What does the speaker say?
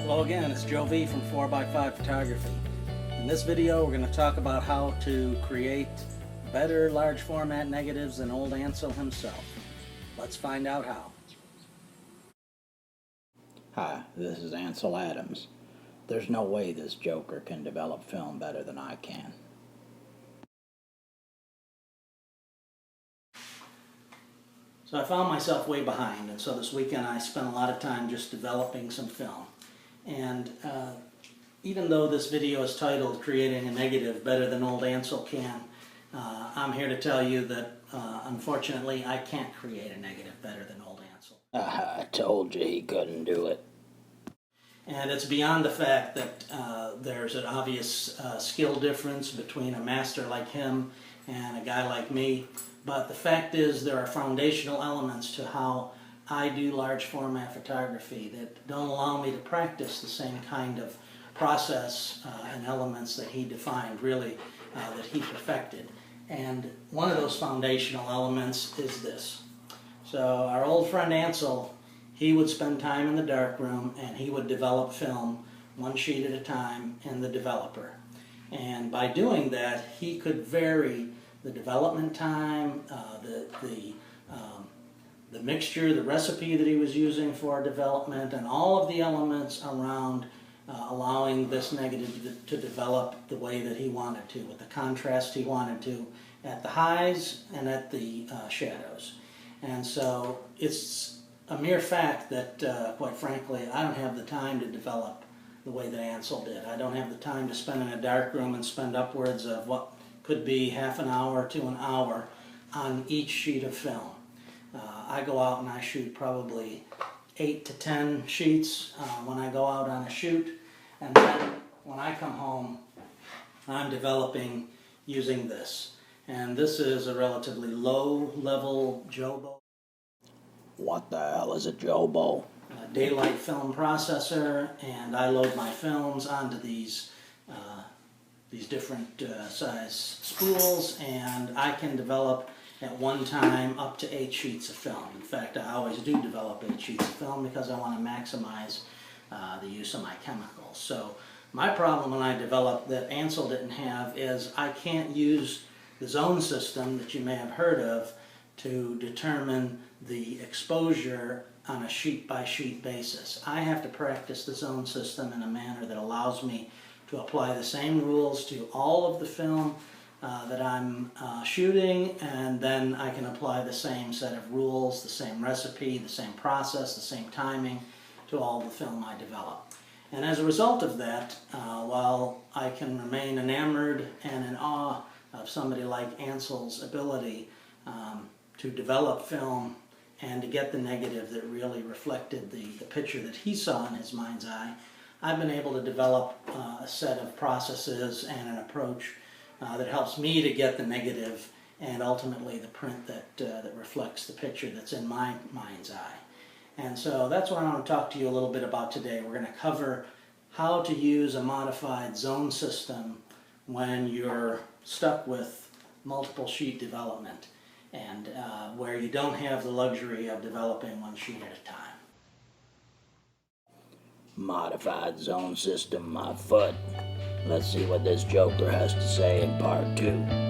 Hello again, it's Joe V from 4x5 Photography. In this video we're going to talk about how to create better large format negatives than old Ansel himself. Let's find out how. Hi, this is Ansel Adams. There's no way this joker can develop film better than I can. So I found myself way behind, and so this weekend I spent a lot of time just developing some film. And even though this video is titled Creating a Negative Better Than Old Ansel Can, I'm here to tell you that unfortunately I can't create a negative better than old Ansel. I told you he couldn't do it. And it's beyond the fact that there's an obvious skill difference between a master like him and a guy like me. But the fact is there are foundational elements to how I do large format photography that don't allow me to practice the same kind of process and elements that he defined, really, that he perfected. And one of those foundational elements is this. So our old friend Ansel, he would spend time in the darkroom and he would develop film one sheet at a time in the developer. And by doing that, he could vary the development time, the mixture, the recipe that he was using for development, and all of the elements around allowing this negative to develop the way that he wanted to, with the contrast he wanted to, at the highs and at the shadows. And so it's a mere fact that, quite frankly, I don't have the time to develop the way that Ansel did. I don't have the time to spend in a dark room and spend upwards of what could be half an hour to an hour on each sheet of film. I go out and I shoot probably 8 to 10 sheets when I go out on a shoot, and then when I come home I'm developing using this. And this is a relatively low-level Jobo. What the hell is a Jobo? Daylight film processor, and I load my films onto these different size spools, and I can develop at one time up to 8 sheets of film. In fact, I always do develop 8 sheets of film because I want to maximize the use of my chemicals. So my problem when I develop that Ansel didn't have is I can't use the zone system that you may have heard of to determine the exposure on a sheet-by-sheet basis. I have to practice the zone system in a manner that allows me to apply the same rules to all of the film that I'm shooting, and then I can apply the same set of rules, the same recipe, the same process, the same timing to all the film I develop. And as a result of that, while I can remain enamored and in awe of somebody like Ansel's ability to develop film and to get the negative that really reflected the picture that he saw in his mind's eye, I've been able to develop a set of processes and an approach that helps me to get the negative and ultimately the print that reflects the picture that's in my mind's eye. And so that's what I want to talk to you a little bit about today. We're going to cover how to use a modified zone system when you're stuck with multiple sheet development and where you don't have the luxury of developing one sheet at a time. Modified zone system, my foot. Let's see what this joker has to say in part 2.